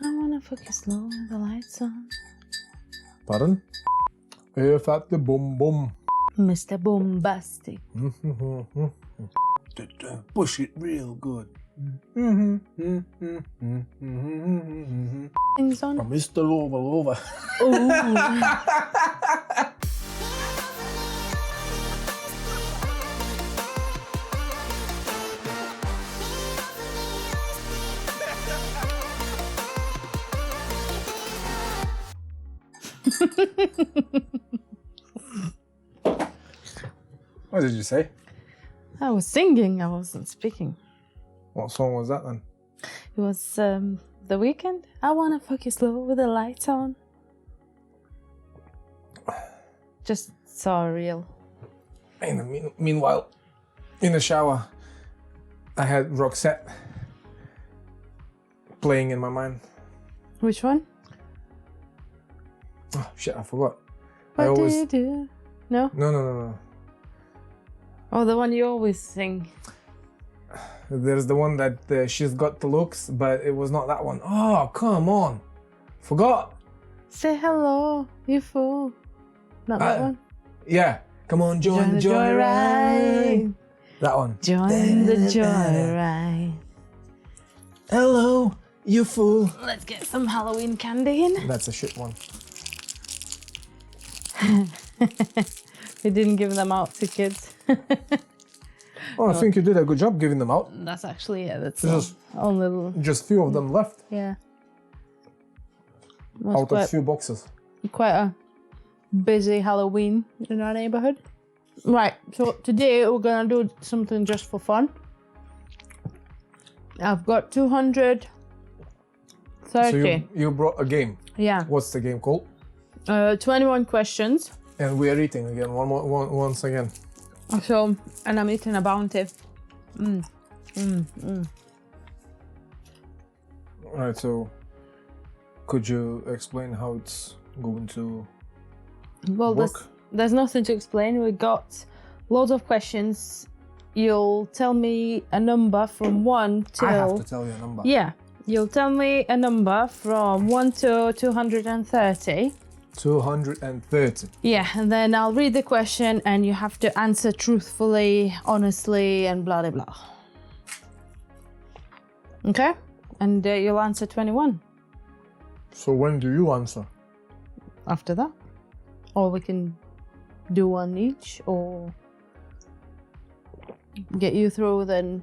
I wanna fuck you slow with the lights on. Pardon? If at the boom boom. Mr. Bombastic. Push it real good. Things on. Mr. Lova. Ooh. What did you say? I was singing, I wasn't speaking. What song was that then? It was The Weekend. I wanna fuck you slow with the lights on. Just so real. Meanwhile, in the shower, I had Roxette playing in my mind. Which one? Oh shit, I forgot. What do you do? No? No. Oh, the one you always sing. There's the one that she's got the looks, but it was not that one. Oh, come on. Forgot. Say hello, you fool. Not that one? Yeah. Come on, join the joyride. That one. Join the joyride. Hello, you fool. Let's get some Halloween candy in. That's a shit one. We didn't give them out to kids. Oh, I think you did a good job giving them out. That's actually, yeah, that's Just- only... Just few of them left Yeah. out of few boxes. Quite a busy Halloween in our neighborhood. Right, so today we're gonna do something just for fun. I've got 230. So you brought a game. Yeah. What's the game called? 21 questions. And we are eating again, once again. So, and I'm eating a Bounty. Alright, so could you explain how it's going to Well, work? there's nothing to explain. We got loads of questions. You'll tell me a number from 1 till... I have to tell you a number. Yeah. You'll tell me a number from 1 to 230. 230. Yeah, and then I'll read the question and you have to answer truthfully, honestly, and blah, blah, blah. Okay? And you'll answer 21 So when do you answer? after that. Or we can do one each, or get you through, then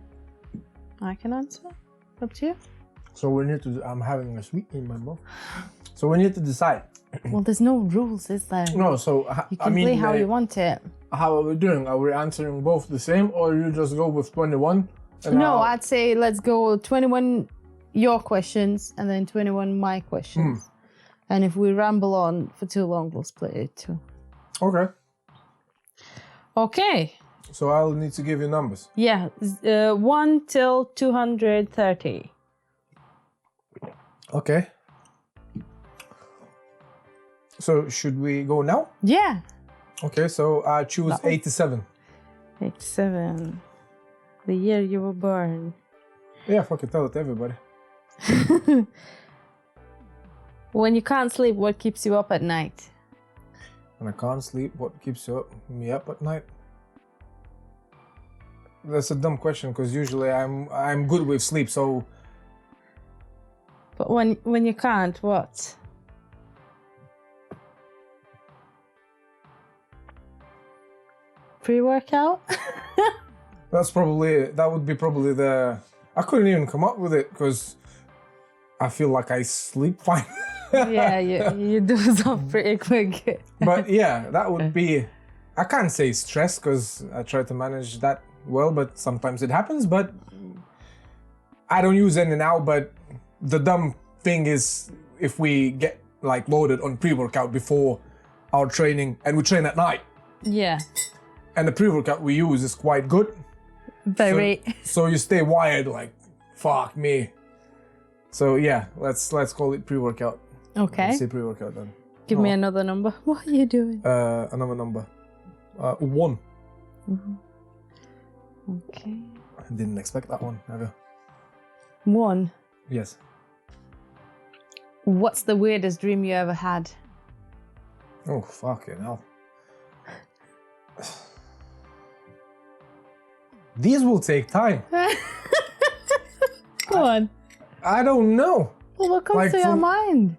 I can answer. Up to you. So we need to, I'm having a sweet in my mouth. So we need to decide. Well, there's no rules, is there? No, so You can play how you want it. How are we doing? Are we answering both the same, or you just go with 21? And No, I'd say let's go 21 your questions and then 21 my questions. And if we ramble on for too long, we'll split it too. Okay. Okay. So I'll need to give you numbers. Yeah, 1 till 230. Okay. So should we go now? Yeah. Okay, so I choose 87. 87. The year you were born. Yeah, fucking tell it to everybody. When you can't sleep, what keeps you up at night? When I can't sleep, what keeps me up at night? That's a dumb question, because usually I'm good with sleep, so... But when you can't, what? Pre-workout? That would be probably the... I couldn't even come up with it, because I feel like I sleep fine. Yeah, you doze off pretty quick. But yeah, that would be... I can't say stress, because I try to manage that well, but sometimes it happens, but... I don't use any now, but the dumb thing is if we get like loaded on pre-workout before our training and we train at night. Yeah. And the pre-workout we use is quite good. Very. So you stay wired like, fuck me. So yeah, let's call it pre-workout. Okay. Let's say pre-workout then. Give me another number. What are you doing? Another number. 1. Okay. I didn't expect that one, have you? 1. Yes. What's the weirdest dream you ever had? Oh, fucking hell. These will take time. Go on. I don't know. Well, what comes Like to your from- mind?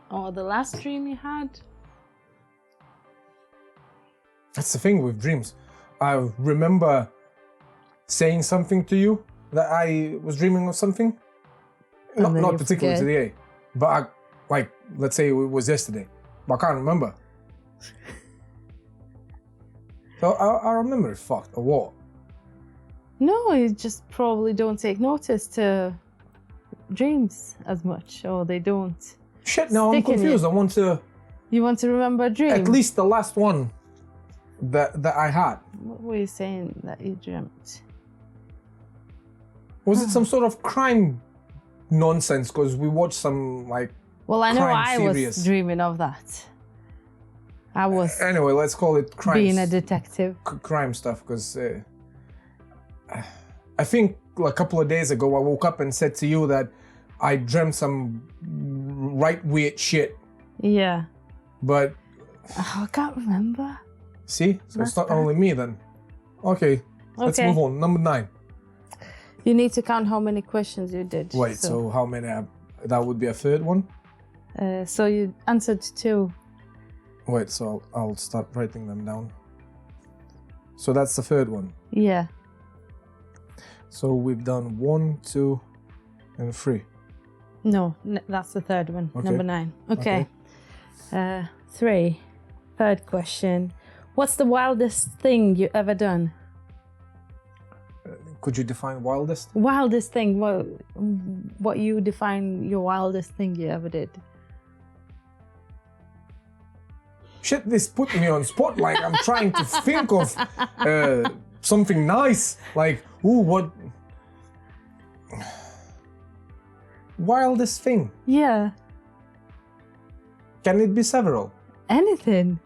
Oh, the last dream you had? That's the thing with dreams. I remember saying something to you that I was dreaming of something. And then Not you particularly forget. today, but let's say it was yesterday, but I can't remember. So I remember it fucked or what? No, you just probably don't take notice to dreams as much, or they don't. Shit, now I'm Stick in confused. it. I want to You want to remember a dream? at least the last one that I had. What were you saying that you dreamt? Was it some sort of crime nonsense? Because we watched some like. Well, I know Crime I serious. was dreaming of that. I was Anyway, let's call it crime. being a detective. Crime stuff, because I think a couple of days ago I woke up and said to you that I dreamt some right weird shit. Yeah. But Oh, I can't remember. see, so it's That's not bad. only me then. Okay, let's Okay. move on. Number 9. You need to count how many questions you did. Wait, so how many? That would be a third one. So you answered 2. Wait, so I'll start writing them down. So that's the third one. Yeah. So we've done 1, 2, and 3. No, that's the third one. Okay. Number 9. Okay. 3. Third question. What's the wildest thing you ever done? Could you define wildest? Wildest thing. What you define your wildest thing you ever did? Shit, this put me on spot. Like I'm trying to think of something nice. Like, ooh, what? Wildest thing? Yeah. Can it be several? Anything.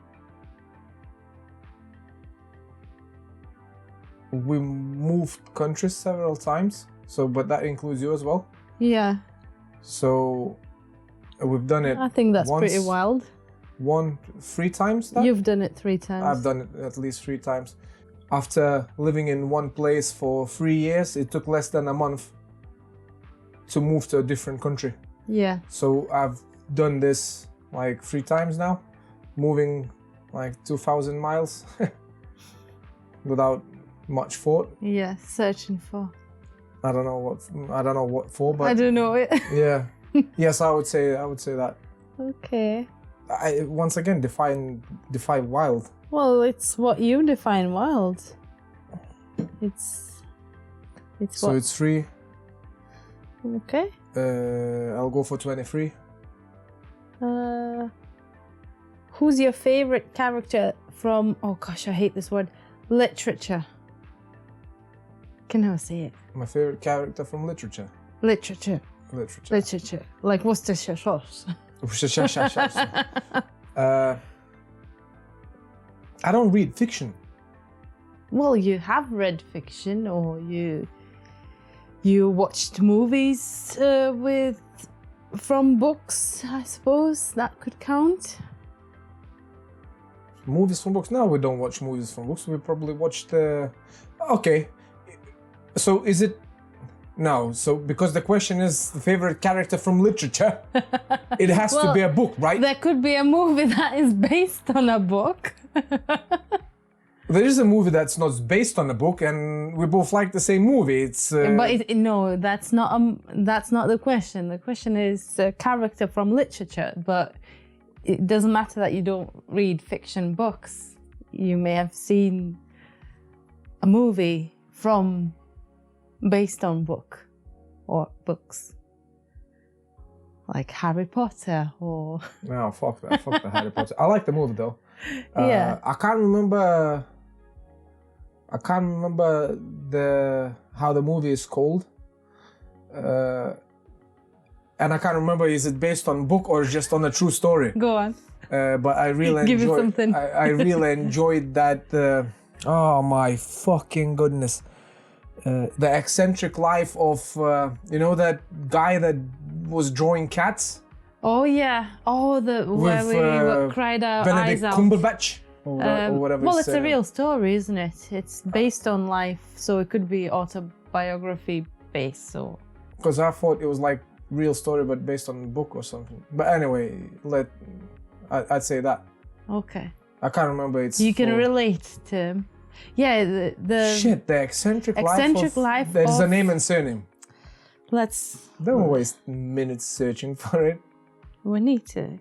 We moved countries several times. So, but that includes you as well. Yeah. So, we've done it I think that's pretty once, wild. 3 times. That? You've done it 3 times. I've done it at least 3 times. After living in one place for 3 years, it took less than a month to move to a different country. Yeah. So I've done this like 3 times now, moving like 2,000 miles without much thought. Yeah. Searching for. I don't know what for, but I don't know it. yeah. Yes, I would say that. Okay. I once again define wild. Well, it's what you define wild. It's So what? it's 3. Okay. I'll go for 23. Who's your favorite character from? Oh gosh, I hate this word. Literature. Can I say it? My favorite character from literature. Literature. Like Worcestershire sauce. I don't read fiction. Well, you have read fiction, or you watched movies from books. I suppose that could count. Movies from books? No, we don't watch movies from books. We probably watched. Okay, so is it? No, so because the question is the favorite character from literature, it has to Well, be a book, right? There could be a movie that is based on a book. There is a movie that's not based on a book, and we both like the same movie. It's But no, that's not the question. The question is a character from literature, but it doesn't matter that you don't read fiction books. You may have seen a movie based on book or books, like Harry Potter or. no, fuck that, fuck the Harry Potter. I like the movie though. Yeah. I can't remember how the movie is called. And I can't remember, is it based on book or just on a true story? Go on. But I really Give it enjoyed. something. I really enjoyed that Oh my fucking goodness. The eccentric life of, that guy that was drawing cats? Oh yeah. Oh, where we cried our Benedict eyes out. Cumberbatch? Or whatever. Well, it's a real story, isn't it? It's based on life, so it could be autobiography based. So. Because I thought it was like real story, but based on a book or something. But anyway, I'd say that. Okay. I can't remember. You can relate to him. Yeah, the eccentric life. There's a name and surname. Let's. Don't waste minutes searching for it. We need to.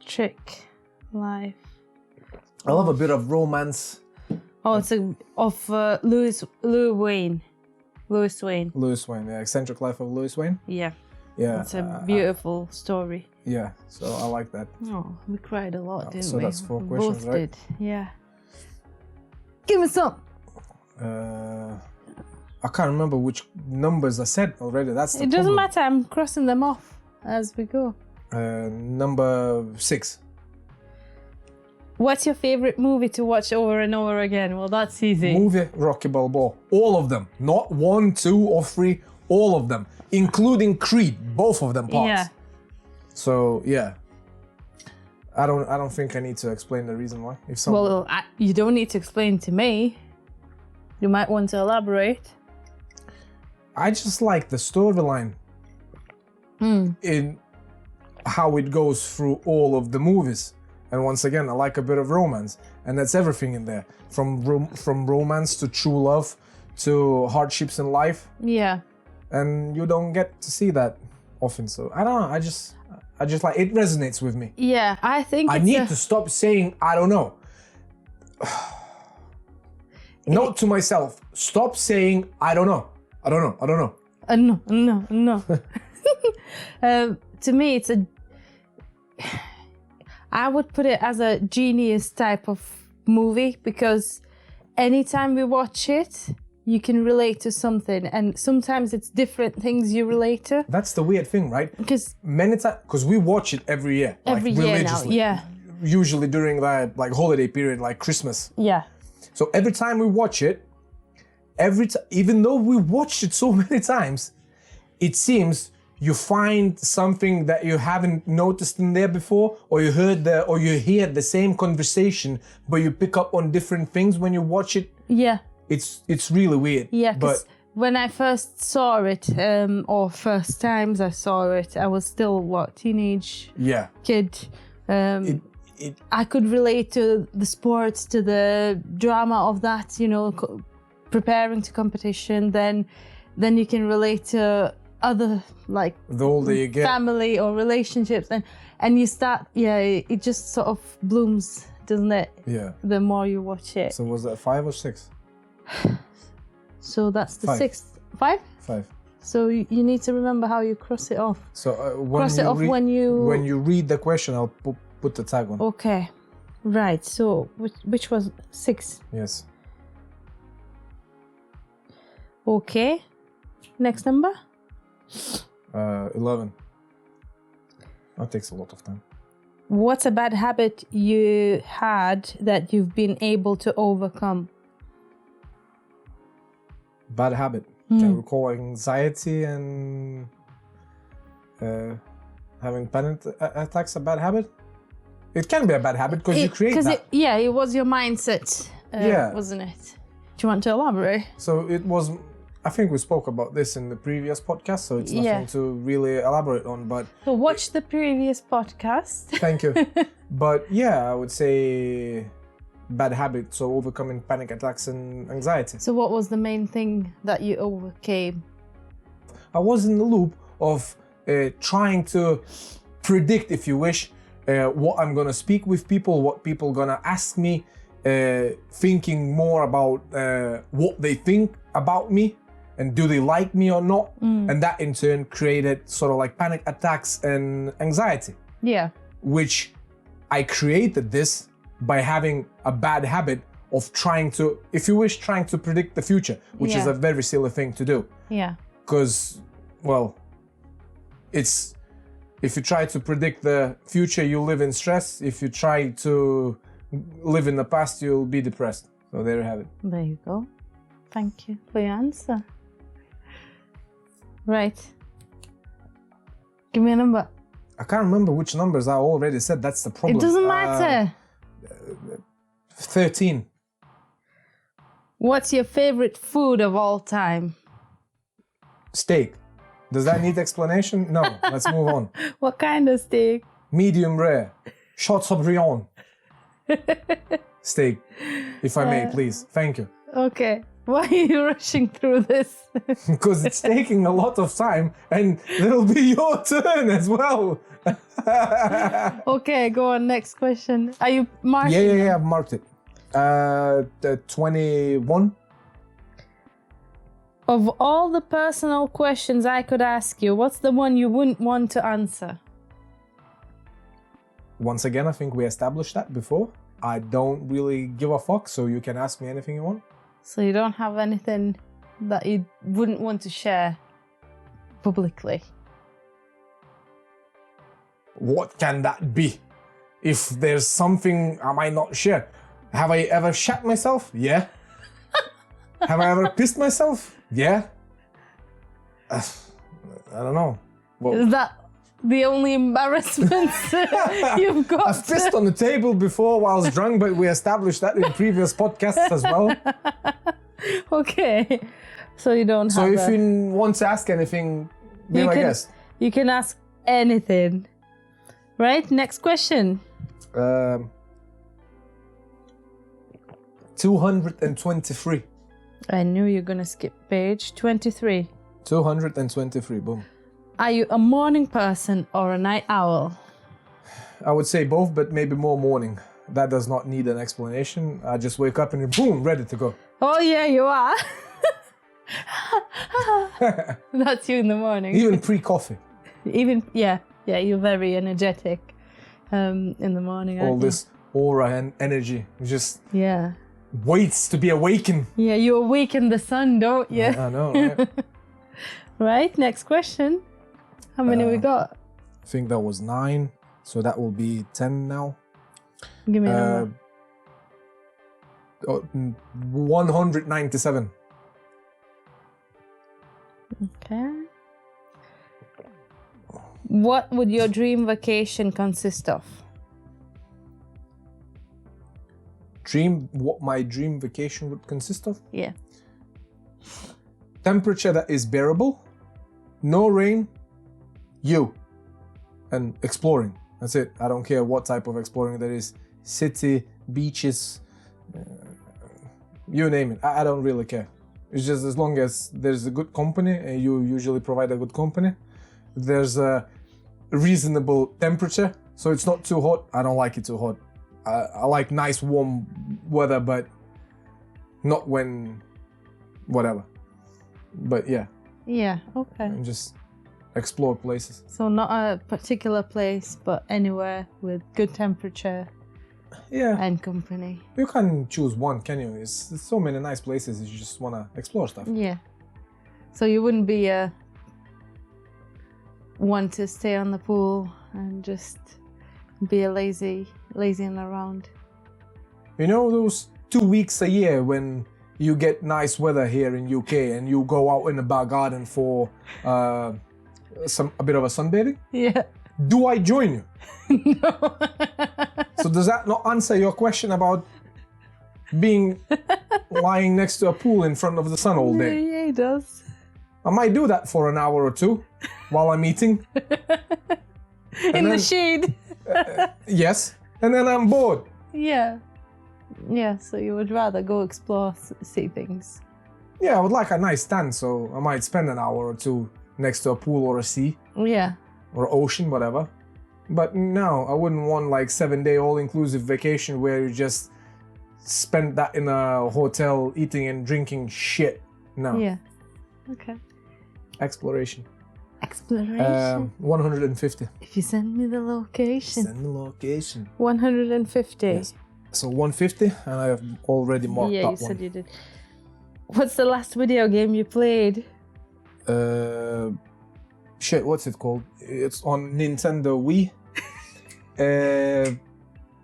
Eccentric life. I love a bit of romance. Oh, it's of Louis Wayne. Louis Wayne. Louis Wayne, yeah. Eccentric Life of Louis Wayne. Yeah. Yeah. It's a beautiful story. Yeah, so I like that. Oh, we cried a lot, didn't we? So that's 4 we questions, both right? did. Yeah. Give me some. I can't remember which numbers I said already. That's the It doesn't problem. matter. I'm crossing them off as we go. Number 6. What's your favorite movie to watch over and over again? Well, that's easy. Movie Rocky Balboa. All of them. Not 1, 2, or 3. All of them. Including Creed. Both of them parts. Yeah. So, yeah. I don't think I need to explain the reason why. If someone... Well, you don't need to explain to me. You might want to elaborate. I just like the storyline in how it goes through all of the movies. And once again, I like a bit of romance, and that's everything in there, from romance to true love to hardships in life. Yeah. And you don't get to see that often. So I don't know. I just like it resonates with me. Yeah, I think I need to stop saying I don't know. Note to myself: stop saying I don't know. I don't know. I don't know. No. To me, it's I would put it as a genius type of movie, because anytime we watch it, you can relate to something, and sometimes it's different things you relate to. That's the weird thing, right? Because many times, because we watch it every year, every like, year now, religiously. yeah. Usually during that like holiday period, like Christmas. Yeah. So every time we watch it, even though we watched it so many times, it seems you find something that you haven't noticed in there before, or you hear the same conversation, but you pick up on different things when you watch it. Yeah. It's really weird. Yeah, but because when I first saw it, or first times I saw it, I was still teenage kid. I could relate to the sports, to the drama of that, preparing to competition. Then you can relate to other, like, the older you get, family or relationships, and you start, it just sort of blooms, doesn't it? Yeah. The more you watch it. So was that 5 or 6? So that's the 5. 6th. 5? 5. So you need to remember how you cross it off. So when you read the question, I'll put the tag on. Okay, right. So which was 6? Yes. Okay. Next number. 11. That takes a lot of time. What's a bad habit you had that you've been able to overcome? Bad habit. Can we call anxiety and having panic attacks a bad habit? It can be a bad habit because you create that. It was your mindset, wasn't it? Do you want to elaborate? So it was, I think we spoke about this in the previous podcast, so it's nothing to really elaborate on, but... So watch the previous podcast. Thank you. But yeah, I would say bad habit, so overcoming panic attacks and anxiety. So what was the main thing that you overcame? I was in the loop of trying to predict, if you wish, what I'm gonna speak with people, what people gonna ask me, thinking more about what they think about me and do they like me or not, and that in turn created sort of like panic attacks and anxiety. Yeah. Which I created this by having a bad habit of trying to, if you wish, trying to predict the future, which is a very silly thing to do. Yeah. Because, well, if you try to predict the future, you live in stress. If you try to live in the past, you'll be depressed. So there you have it. There you go. Thank you for your answer. Right. Give me a number. I can't remember which numbers I already said. That's the problem. It doesn't matter. 13. What's your favorite food of all time? Steak. Does that need explanation? No. Let's move on. What kind of steak? Medium rare. Chateaubriand. Steak. If I may, please. Thank you. Okay. Why are you rushing through this? Because it's taking a lot of time and it'll be your turn as well. Okay, go on. Next question. Are you marking? Yeah, I've marked it. 21. Of all the personal questions I could ask you, what's the one you wouldn't want to answer? Once again, I think we established that before. I don't really give a fuck, so you can ask me anything you want. So you don't have anything that you wouldn't want to share publicly? What can that be? If there's something I might not share. Have I ever shat myself? Yeah. Have I ever pissed myself? Yeah. I don't know. Well, Is that the only embarrassments you've got? I've pissed on the table before while I was drunk, but we established that in previous podcasts as well. Okay. So you don't So have if you want to ask anything, be my guest. You can ask anything. Right? Next question. 223. I knew you were going to skip page 23. 223, boom. Are you a morning person or a night owl? I would say both, but maybe more morning. That does not need an explanation. I just wake up and boom, ready to go. Oh yeah, you are. That's you in the morning. Even pre-coffee. Yeah, you're very energetic in the morning. All this aura and energy just waits to be awakened. Yeah, you awaken the sun, don't you? I know, right? Right, next question. How many we got? I think that was 9, so that will be 10 now. Give me a number. 197. Okay. What would your dream vacation consist of? What my dream vacation would consist of? Yeah. Temperature that is bearable, no rain, and exploring. That's it. I don't care what type of exploring there is. City, beaches, you name it. I don't really care. It's just as long as there's a good company, and you usually provide a good company. There's a reasonable temperature, so it's not too hot. I don't like it too hot. I like nice warm weather, but not when whatever. But yeah. Yeah, okay. And just explore places. So not a particular place, but anywhere with good temperature and company. You can't choose one, can you? There's so many nice places you just want to explore stuff. Yeah. So you wouldn't be one to stay on the pool and just be a lazy and around. You know those 2 weeks a year when you get nice weather here in UK and you go out in the back garden for a bit of a sunbathing? Yeah. Do I join you? No. So does that not answer your question about being lying next to a pool in front of the sun all day? Yeah, it does. I might do that for an hour or two while I'm eating. The shade. Yes. And then I'm bored. Yeah. Yeah, so you would rather go explore, see things. Yeah, I would like a nice tan, so I might spend an hour or two next to a pool or a sea. Yeah. Or ocean, whatever. But no, I wouldn't want like 7-day all-inclusive vacation where you just spend that in a hotel eating and drinking shit. No. Yeah. Okay. Exploration. 150. 150. If you send me the location. Send the location. 150. Yes. So 150, and I have already marked that one. Yeah, you said you did. What's the last video game you played? Shit, what's it called? It's on Nintendo Wii.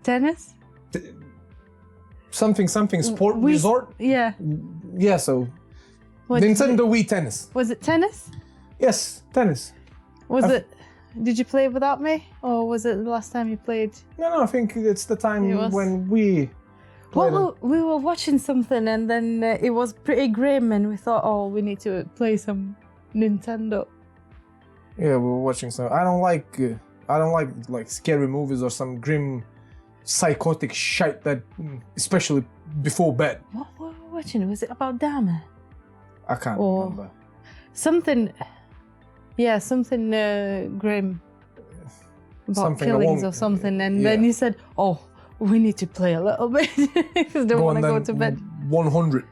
Tennis? something sport Wii- resort. Yeah. Yeah, so What- Nintendo Wii Tennis. Was it tennis? Yes, tennis. Was it? Did you play without me, or was it the last time you played? No, I think it's the time It was- when we played. Well, we were watching something, and then it was pretty grim, and we thought, oh, we need to play some Nintendo. Yeah, we were watching some. I don't like scary movies or some grim, psychotic shit that, especially before bed. What were we watching? Was it about Dama? I can't Or- remember. Something. Yeah, something grim. About Something killings along- or something, and yeah. then you said, oh, we need to play a little bit because don't want to go on to then, bed. 100.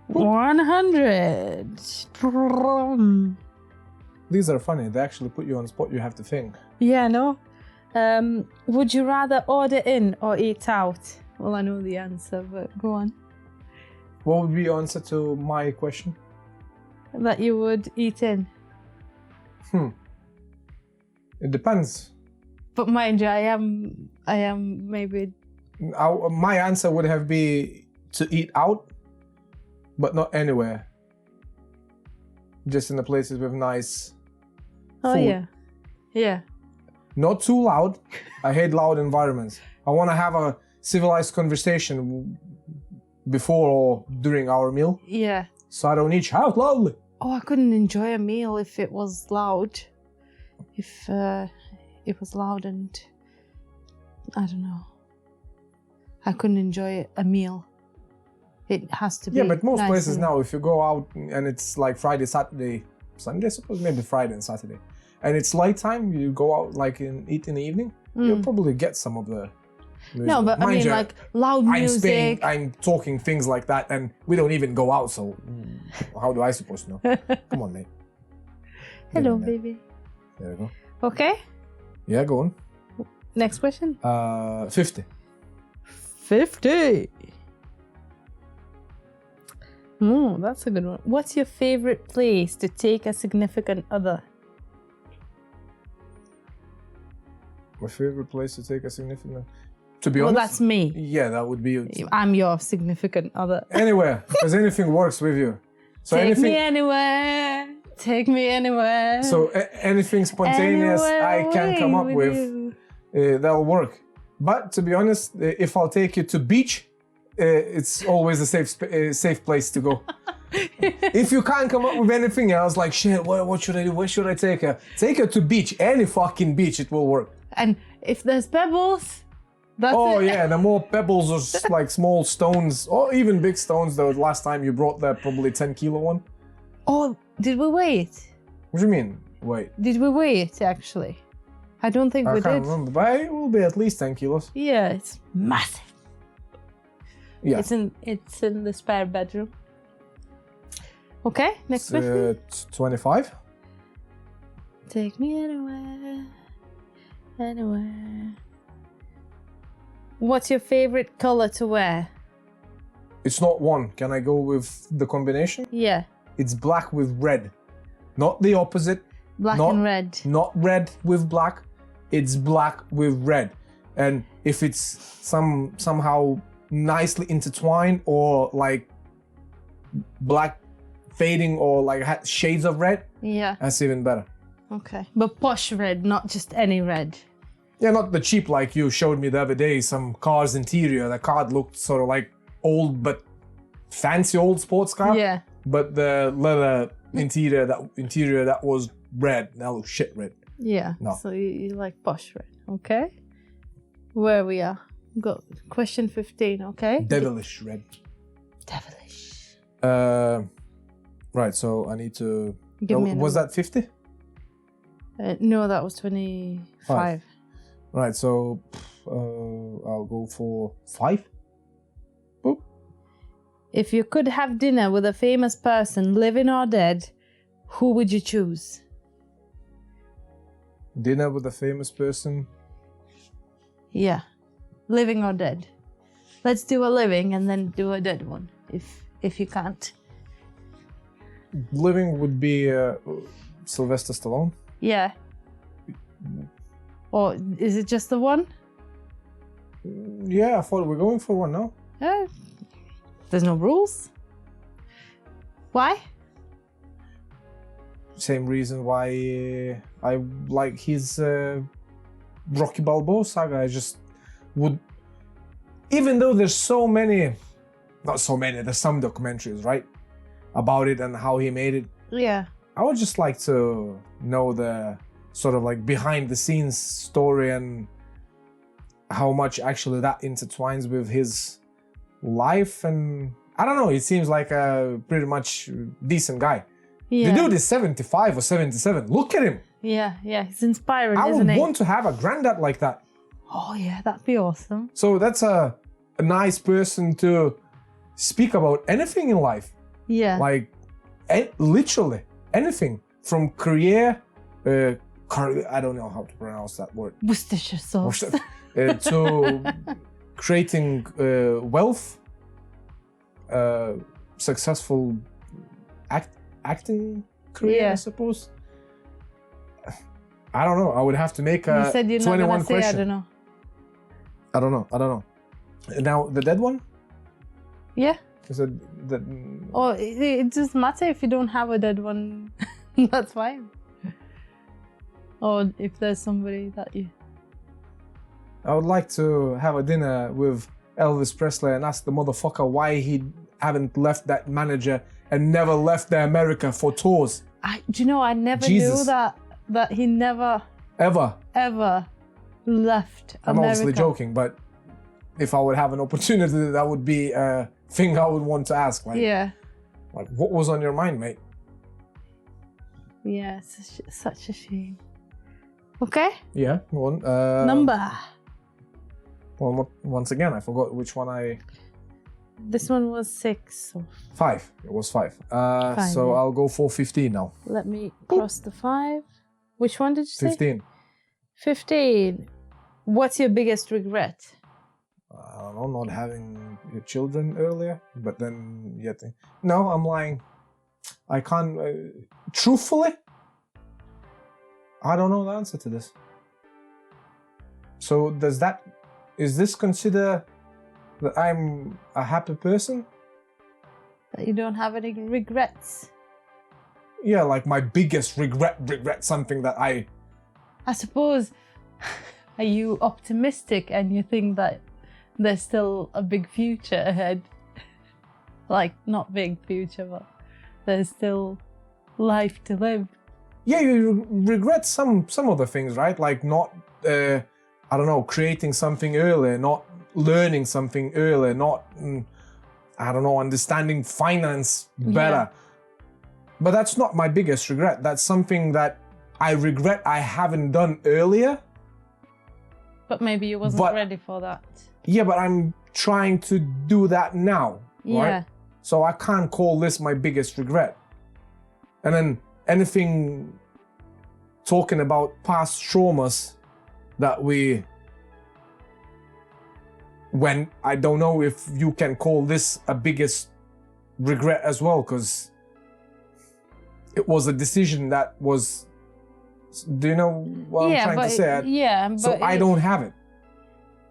100. These are funny. They actually put you on spot. You have to think. Yeah, no. Would you rather order in or eat out? Well, I know the answer, but go on. What would be your answer to my question? That you would eat in. It depends. But mind you, I am maybe. My answer would have been to eat out, but not anywhere. Just in the places with nice Oh food. yeah, yeah. Not too loud. I hate loud environments. I want to have a civilized conversation before or during our meal, Yeah. so I don't need shout loudly. Oh, I couldn't enjoy a meal if it was loud. If it was loud and I don't know. I couldn't enjoy a meal. It has to be. Yeah, but most nice places and- now, if you go out and it's like Friday, Saturday, Sunday, I suppose, maybe Friday and Saturday, and it's light time, you go out like and eat in the evening, you'll probably get some of the music. No, but I Mind mean, you, like loud music. I'm talking things like that, and we don't even go out, so how do I supposed to know? Come on, mate. Hello, Get in there. baby. There we go. Okay. Yeah, go on. Next question. 50. 50. That's a good one. What's your favorite place to take a significant other? My favorite place to take a significant. To be Well, honest, that's me. yeah, that would be I'm your significant other. anywhere, because anything works with you. So Take anything. me anywhere. Take me anywhere. So anything spontaneous I can come up with, you. that'll work. But to be honest, if I'll take you to beach, it's always a safe place to go. If you can't come up with anything else, like shit, what should I do? Where should I take her? Take her to beach, any fucking beach, it will work. And if there's pebbles, that's Oh it. yeah, the more pebbles or like small stones, or even big stones. The last time you brought that probably 10-kilo one. Oh, did we weigh it? What do you mean? Wait, Did we weigh it actually? I don't think I we can't did. remember, but it will be at least 10 kilos. Yeah, it's massive. Yeah. It's in the spare bedroom. Okay, next It's, question. 25. Take me anywhere, anywhere. What's your favorite color to wear? It's not one. Can I go with the combination? Yeah, It's black with red. Not the opposite. black Not- and red. Not red with black. It's black with red. And if it's somehow nicely intertwined or like black fading or like shades of red, Yeah, that's even better. okay. But posh red, not just any red. Yeah, not the cheap like you showed me the other day, some car's interior. The car looked sort of like old but fancy old sports car. Yeah, But the leather interior that was red, that looked shit red. yeah. No. So you like posh red, okay? Where we are. Go question 15, okay? Devilish red. Devilish. Right, so I need to... Give me a was number. that 50? No, that was 25. Right, so I'll go for 5. If you could have dinner with a famous person, living or dead, who would you choose? Dinner with a famous person. Yeah, living or dead. Let's do a living and then do a dead one, if you can't. Living would be Sylvester Stallone. Yeah. Or is it just the one? Yeah, I thought we're going for one now. There's no rules. Why? Same reason why I like his Rocky Balboa saga. I just would, even though there's so many, not so many, there's some documentaries, right, about it and how he made it. Yeah. I would just like to know the sort of like behind the scenes story and how much actually that intertwines with his life. And I don't know, he seems like a pretty much decent guy. Yeah. The dude is 75 or 77. Look at him. Yeah, he's inspiring, I isn't would he? want to have a granddad like that. Oh yeah, that'd be awesome. So that's a nice person to speak about anything in life. Yeah. Like literally anything from career, I don't know how to pronounce that word. Worcestershire sauce. To creating wealth, successful acting career, I suppose. I don't know. I would have to make a You said you're not 21 gonna say, question. I don't know. I don't know. Now the dead one? Yeah. Is it that? Oh, it doesn't matter if you don't have a dead one. That's fine. Or if there's somebody that you... I would like to have a dinner with Elvis Presley and ask the motherfucker why he haven't left that manager and never left the America for tours. Do you know, I never knew that he never ever left I'm America. obviously joking, but if I would have an opportunity, that would be a thing I would want to ask. Like, like what was on your mind, mate? Yeah, it's such a shame. Okay. Yeah, one. Number. Well, once again, I forgot which one I... This one was 6. So 5. It was 5. So yeah. I'll go for 15 now. Let me cross the 5. Which one did you say? 15. 15. What's your biggest regret? I don't know, not having your children earlier, but then yet... No, I'm lying. I can't... truthfully, I don't know the answer to this. So does that... Is this consider that I'm a happy person? That you don't have any regrets? Yeah, like my biggest regret something that I suppose, are you optimistic and you think that there's still a big future ahead? Like, not big future, but there's still life to live. Yeah, you regret some of the things, right? Like not, I don't know, creating something earlier, not learning something earlier, not, I don't know, understanding finance better. Yeah. But that's not my biggest regret. That's something that I regret I haven't done earlier. But maybe you wasn't ready for that. Yeah, but I'm trying to do that now, right? So I can't call this my biggest regret. And then anything talking about past traumas that when I don't know if you can call this a biggest regret as well, because it was a decision that was, do you know what I'm trying to say? Yeah, but so I don't have it.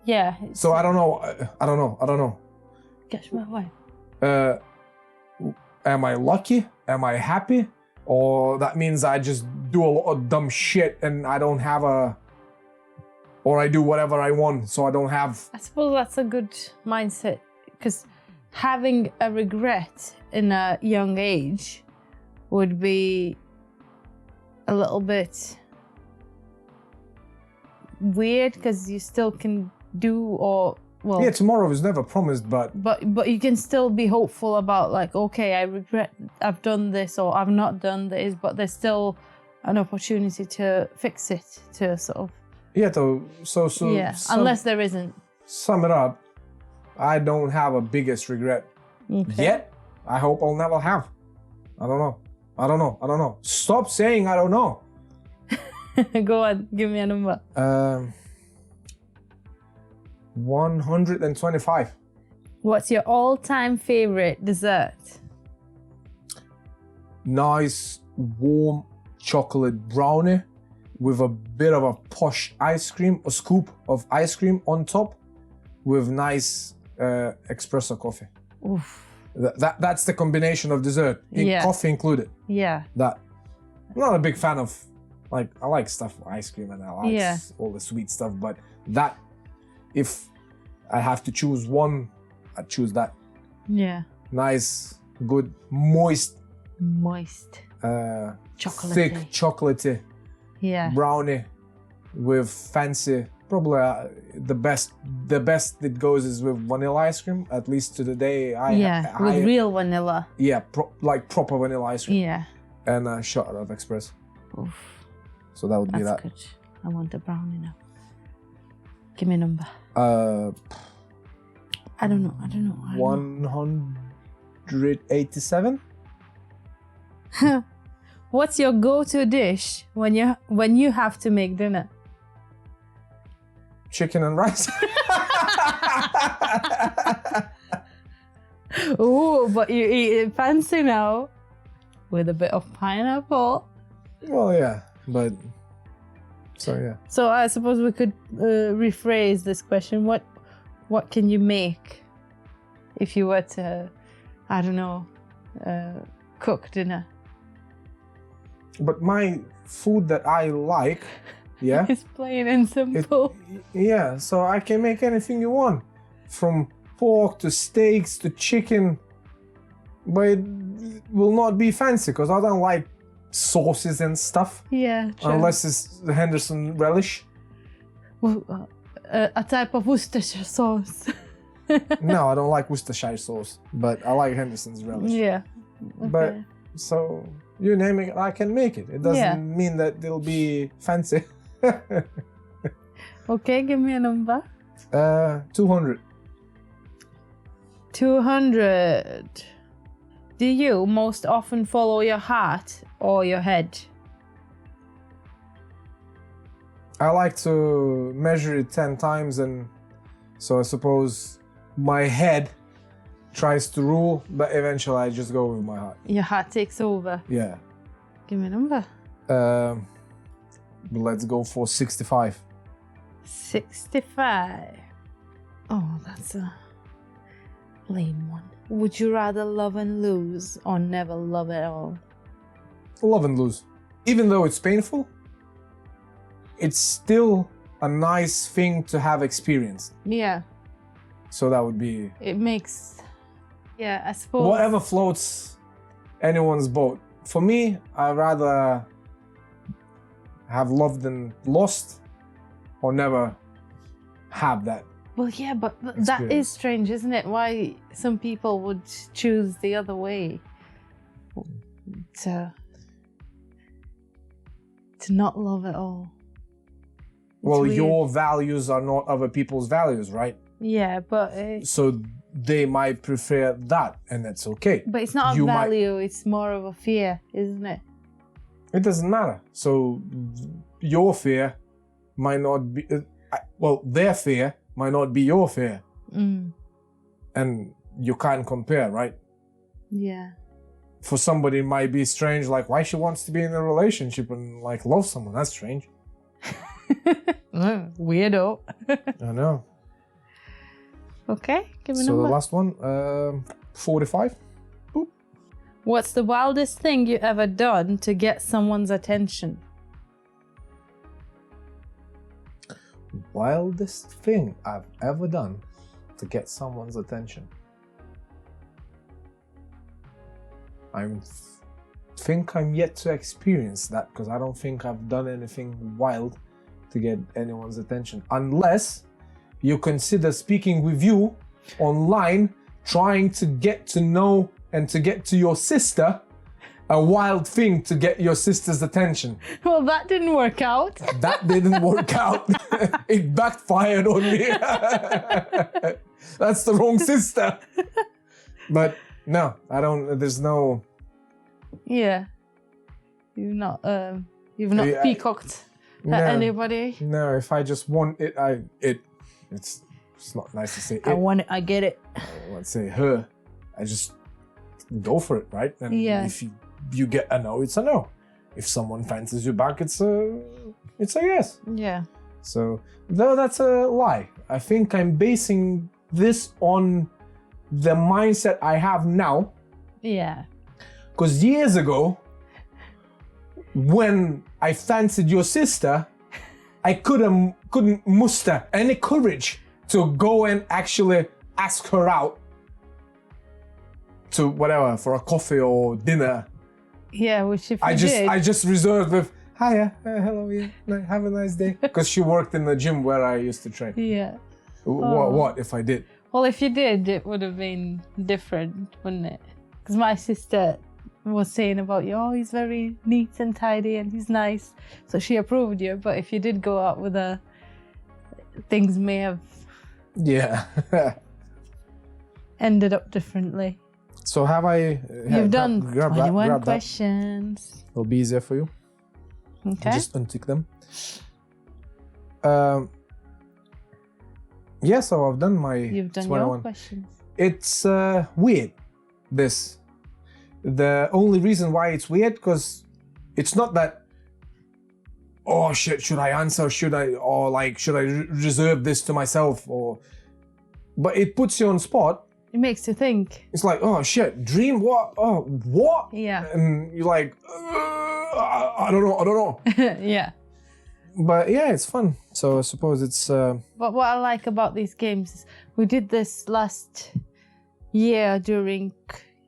Yeah. So I don't know. Catch my way. Am I lucky? Am I happy? Or that means I just do a lot of dumb shit and I don't have or I do whatever I want, so I don't have... I suppose that's a good mindset, because having a regret in a young age would be a little bit weird, because you still can do well, yeah, tomorrow is never promised, but you can still be hopeful about, like, okay, I regret I've done this or I've not done this, but there's still an opportunity to fix it, to sort of... Yeah, so yeah, unless there isn't. Sum it up, I don't have a biggest regret yet. I hope I'll never have. I don't know. Stop saying I don't know. Go on, give me a number. 125. What's your all-time favorite dessert? Nice, warm chocolate brownie with a bit of a posh ice cream, a scoop of ice cream on top, with nice espresso coffee. Oof. That's the combination of dessert, Yeah. coffee included. Yeah. That I'm not a big fan of. Like I like stuff, ice cream, and I like Yeah. all the sweet stuff. But that, if I have to choose one, I'd choose that. Yeah. Nice, good, moist, Chocolatey. thick, chocolatey Yeah. brownie with fancy. Probably the best it goes is with vanilla ice cream. At least to the day With real vanilla. yeah, like proper vanilla ice cream. Yeah. And a shot of espresso. Oof. So that would be That's that. good. I want the brownie now. Give me a number. I don't know. 187. What's your go-to dish when you have to make dinner? Chicken and rice. Oh, but you eat it fancy now, with a bit of pineapple. Well, yeah, but so yeah. So I suppose we could rephrase this question. What can you make if you were to, I don't know, cook dinner? But my food that I like, yeah, It's plain and simple. yeah. So I can make anything you want, from pork to steaks to chicken, but it will not be fancy because I don't like sauces and stuff. Yeah, true. Unless it's the Henderson relish. Well, a type of Worcestershire sauce. No, I don't like Worcestershire sauce, but I like Henderson's relish. Yeah. But so you name it, I can make it. It doesn't mean that it'll be fancy. Okay, give me a number. 200. 200. Do you most often follow your heart or your head? I like to measure it 10 times, and so I suppose my head tries to rule, but eventually I just go with my heart. Your heart takes over. Yeah. Give me a number. Let's go for 65. 65. Oh, that's a lame one. Would you rather love and lose or never love at all? Love and lose. Even though it's painful, it's still a nice thing to have experienced. Yeah, So that would be it makes... Yeah, I suppose... whatever floats anyone's boat. For me, I'd rather have loved and lost or never have that. Well, yeah, but that is Experience. strange, isn't it? Why some people would choose the other way. To not love at all. It's Well, weird. your values are not other people's values, right? Yeah, but So they might prefer that, and that's okay. it's not a You might- value, it's more of a fear, isn't it? It doesn't matter. So your fear might not be, their fear might not be your fear. Mm. And you can't compare, right? Yeah. For somebody, it might be strange, like why she wants to be in a relationship and like love someone. That's strange. Weirdo. I know. Okay, give me a So number. the last one, 45. What's the wildest thing you ever done to get someone's attention? Wildest thing I've ever done to get someone's attention. Think I'm yet to experience that because I don't think I've done anything wild to get anyone's attention. Unless you consider speaking with you online, trying to get to know and to get to your sister, a wild thing to get your sister's attention. Well, that didn't work out. That didn't work out. It backfired on me. That's the wrong sister. But no, I don't, there's no... Yeah. You've not peacocked at anybody. No, if I just want it, it's not nice to say it. I want it, I get it. Let's say her. I just go for it, right? And Yeah. if you get a no, it's a no. If someone fancies you back, it's a yes. Yeah. So, though that's a lie. I think I'm basing this on the mindset I have now. Yeah. Because years ago, when I fancied your sister, I couldn't muster any courage to go and actually ask her out to whatever, for a coffee or dinner. Yeah, which if you I did... just reserved with, hiya, hello, yeah, have a nice day. Because she worked in the gym where I used to train. Yeah. What if I did? Well, if you did, it would have been different, wouldn't it? Because my sister was saying about you, oh, he's very neat and tidy and he's nice. So she approved you. But if you did go out with her, things may have ended up differently. So have I... You've done grab 21 that. questions. It'll be easier for you. Okay. Just untick them. Yeah, so I've done my You've done 21. your questions. It's weird, this. The only reason why it's weird, because it's not that, oh shit, should I answer, should I reserve this to myself, but it puts you on spot. It makes you think. It's like, oh shit, dream what? Oh, what? Yeah. And you're like, I don't know. Yeah. But yeah, it's fun. So I suppose it's... But what I like about these games is we did this last year during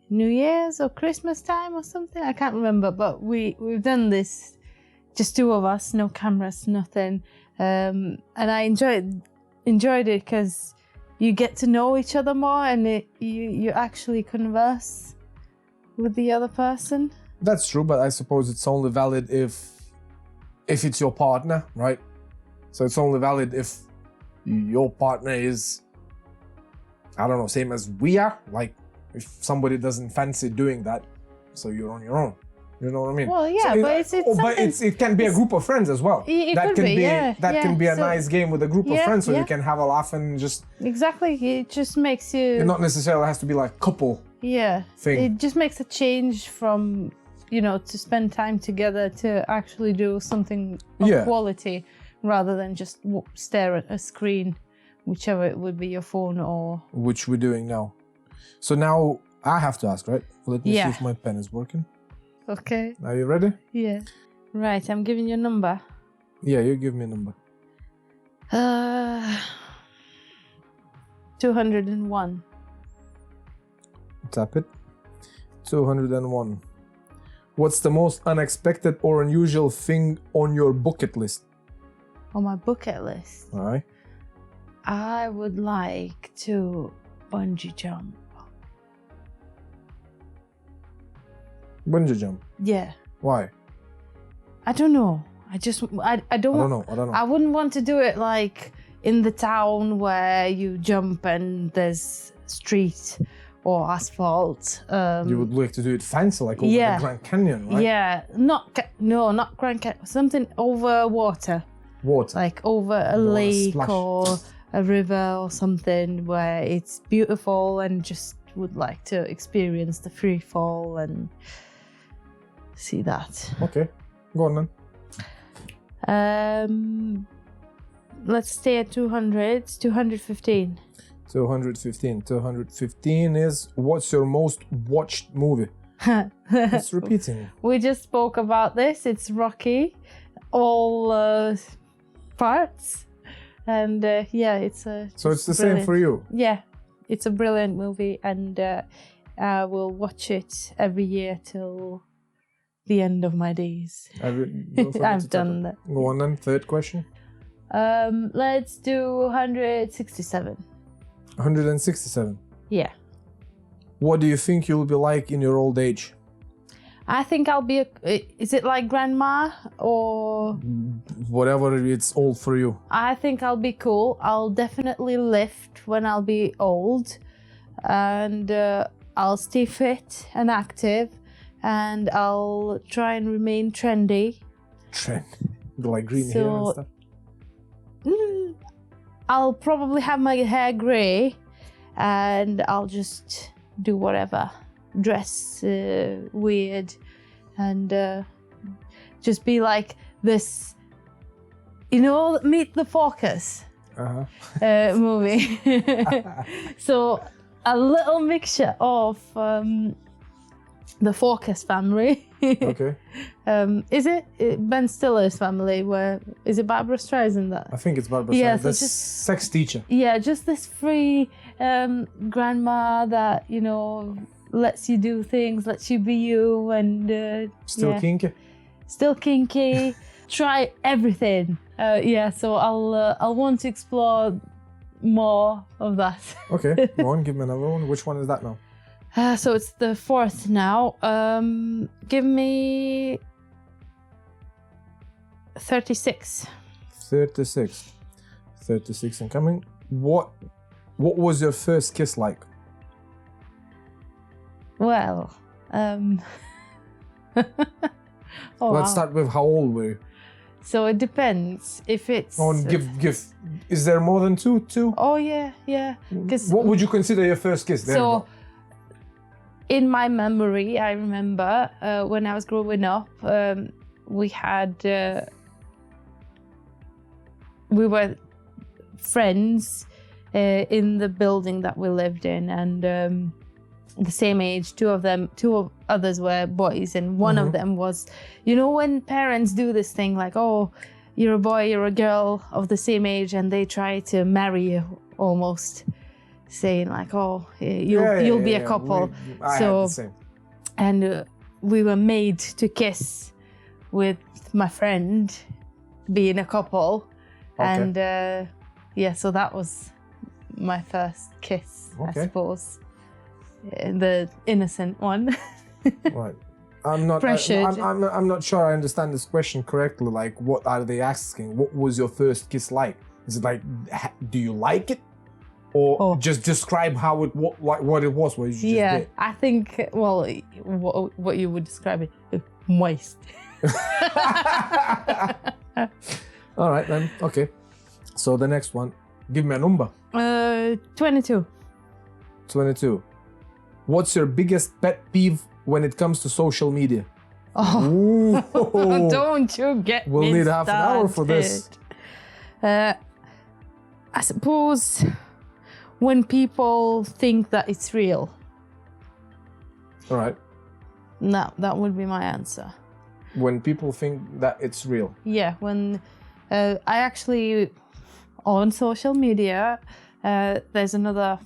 New Year's or Christmas time or something. I can't remember, but we've done this, just two of us, no cameras, nothing. And I enjoyed it because you get to know each other more and you actually converse with the other person. That's true, but I suppose it's only valid if it's your partner, right? So it's only valid if your partner is, I don't know, same as we are. Like if somebody doesn't fancy doing that, so you're on your own. You know what I mean? Well, yeah, but it can be a group of friends as well. It can be a nice game with a group of friends, so you can have a laugh and just... Exactly, it just makes you... It not necessarily has to be like couple thing. It just makes a change from, to spend time together to actually do something of quality rather than just stare at a screen, whichever it would be, your phone or... Which we're doing now. So now I have to ask, right? Let me see if my pen is working. Okay. Are you ready? Yeah. Right, I'm giving you a number. Yeah, you give me a number. 201. Tap it. 201. What's the most unexpected or unusual thing on your bucket list? On my bucket list? All right. I would like to bungee jump. Bungee jump? Yeah. Why? I don't know. I don't know. I wouldn't want to do it like in the town where you jump and there's street or asphalt. You would like to do it fancy, like over the Grand Canyon, right? Yeah. Not Grand Canyon. Something over water. Water. Like over a lake or a river or something where it's beautiful and just would like to experience the free fall and see that. Okay, go on then. Let's stay at 200. 215. 215 is, what's your most watched movie? It's repeating. We just spoke about this. It's Rocky, all parts, and it's a. So it's the same for you. Yeah, it's a brilliant movie, and I will watch it every year till the end of my days. I've done that. Go on then, third question. Let's do 167. 167? Yeah. What do you think you'll be like in your old age? I think I'll be is it like grandma or... Whatever it's old for you. I think I'll be cool. I'll definitely lift when I'll be old. And I'll stay fit and active. And I'll try and remain trendy. Like green hair and stuff? I'll probably have my hair grey. And I'll just do whatever. Dress weird. And just be like this... Meet the Focus. movie. So a little mixture of the Focus family. Okay. Is it Ben Stiller's family? Where is it Barbara Streisand that? I think it's Barbara Yeah, Streisand. so The just- sex teacher. Yeah, just this free grandma that, you know, lets you do things, lets you be you, and Still kinky. still kinky. Try everything. So I'll want to explore more of that. Okay, go on, give me another one. Which one is that now? So it's the fourth now. Give me 36. 36. 36 incoming. What was your first kiss like? Well, Let's start with how old were you? So it depends if it's. Oh, and give. Is there more than two? Two? Oh yeah. Because What would you consider your first kiss? There we so go. in my memory, I remember when I was growing up, we were friends in the building that we lived in, and the same age. Two others were boys, and one of them was, you know, when parents do this thing like, oh, you're a boy, you're a girl of the same age, and they try to marry you almost, saying like, oh, you'll be a couple. I So- had the same. And we were made to kiss with my friend being a couple. Okay. And so that was my first kiss, I Okay. suppose. The innocent one. Right. I'm not. Pressured. I'm not sure I understand this question correctly. Like, what are they asking? What was your first kiss like? Is it like, do you like it, or just describe how it what it was? What you just did? I think. Well, what you would describe it, moist. All right then. Okay. So the next one, give me a number. 22. 22. What's your biggest pet peeve when it comes to social media? Oh, Ooh. don't you get We'll me need half an hour for this. started. I suppose when people think that it's real. All right. That would be my answer. When people think that it's real. Yeah, when I actually, on social media, there's another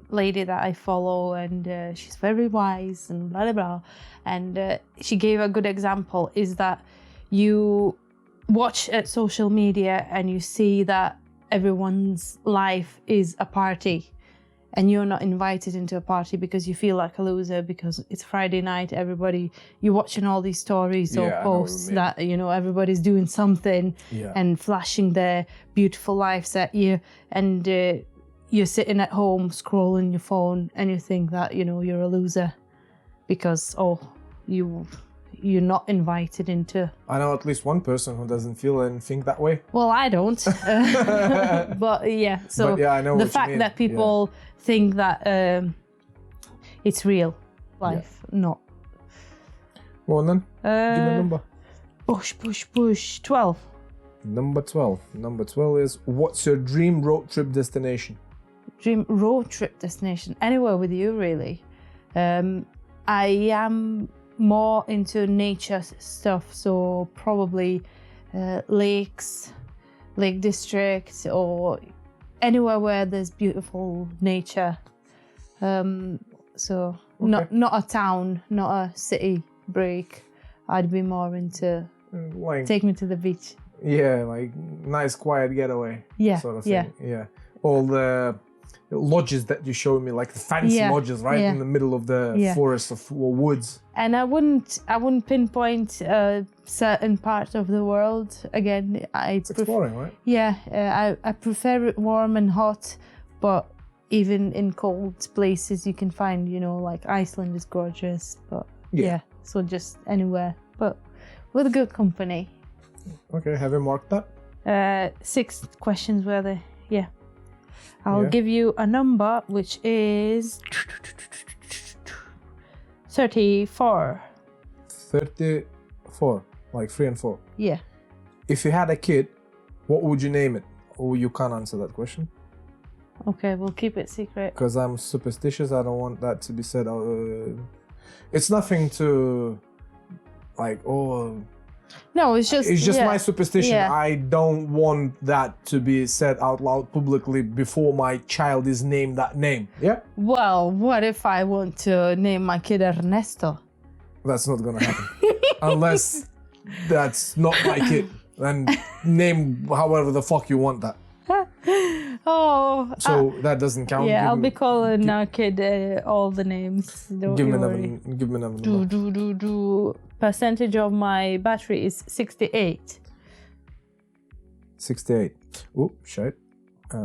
lady that I follow, and she's very wise and blah, blah, blah. And she gave a good example, is that you watch at social media and you see that everyone's life is a party, and you're not invited into a party because you feel like a loser because it's Friday night. You're watching all these stories Yeah, I or know what you posts mean. that, you know, everybody's doing something Yeah. and flashing their beautiful lives at you, and you're sitting at home scrolling your phone, and you think that, you know, you're a loser because you're not invited into. I know at least one person who doesn't feel and think that way. Well, I don't. But yeah, so But yeah, I know the what you fact mean. that people think that it's real life, not. Go on then. Give me a number. Push. 12. Number 12. Number 12 is, what's your dream road trip destination? Dream road trip destination. Anywhere with you, really. I am more into nature stuff, so probably lakes, Lake District, or anywhere where there's beautiful nature. So not a town, not a city break. I'd be more into Like, take me to the beach. yeah, like nice quiet getaway. Yeah, Sort of yeah. thing. Yeah. All the lodges that you showed me, like the fancy Yeah, lodges right yeah. in the middle of the Yeah. forest or woods. And I wouldn't pinpoint a certain part of the world. Again, It's exploring, right? Yeah, I prefer it warm and hot, but even in cold places you can find, you know, like Iceland is gorgeous, but Yeah. so just anywhere, but with a good company. Okay, have you marked that? 6 questions were there, yeah. I'll Yeah. give you a number, which is 34. 34, like 3 and 4. Yeah. If you had a kid, what would you name it? Oh, you can't answer that question. Okay, we'll keep it secret. Because I'm superstitious. I don't want that to be said. It's nothing to, like, oh. No, it's just my superstition. Yeah. I don't want that to be said out loud publicly before my child is named that name. Yeah? Well, what if I want to name my kid Ernesto? That's not gonna happen. Unless that's not my kid. And name however the fuck you want that. Oh. So that doesn't count. Yeah, I'll be calling our kid all the names. Don't Give you me worry. another. Give me another number. Percentage of my battery is 68. 68. Oh, shit.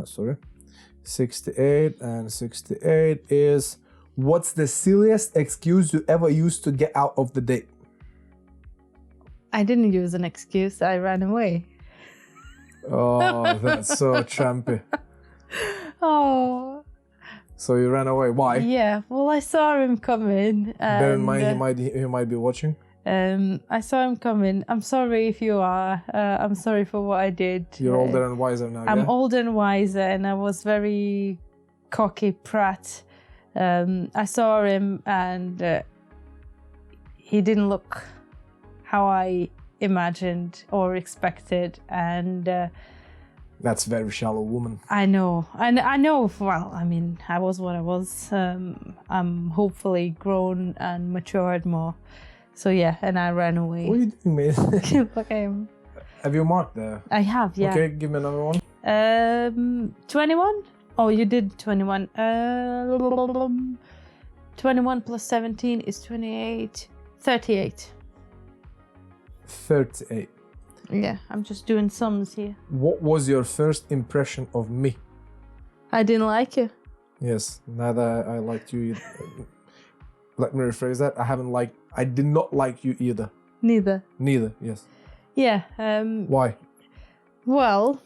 Sorry. 68 and 68 is, what's the silliest excuse you ever used to get out of the date? I didn't use an excuse. I ran away. Oh, that's so trampy. Oh. So you ran away. Why? Yeah. Well, I saw him coming. Bear in mind, he might be watching. I saw him coming. I'm sorry if you are. I'm sorry for what I did. You're older and wiser now. I'm yeah? older and wiser, and I was very cocky prat. I saw him, and he didn't look how I imagined or expected, and that's very shallow, woman. I know. I know. Well, I mean, I was what I was. I'm hopefully grown and matured more. So yeah, and I ran away. What are you doing, man? Okay. Have you marked there? I have, yeah. Okay, give me another one. 21? Oh, you did 21. 21 plus 17 is 28. 38. 38. Yeah, I'm just doing sums here. What was your first impression of me? I didn't like you. Yes, neither I liked you either. Let me rephrase that. I did not like you either. Neither. Neither, yes. Yeah. Why? Well,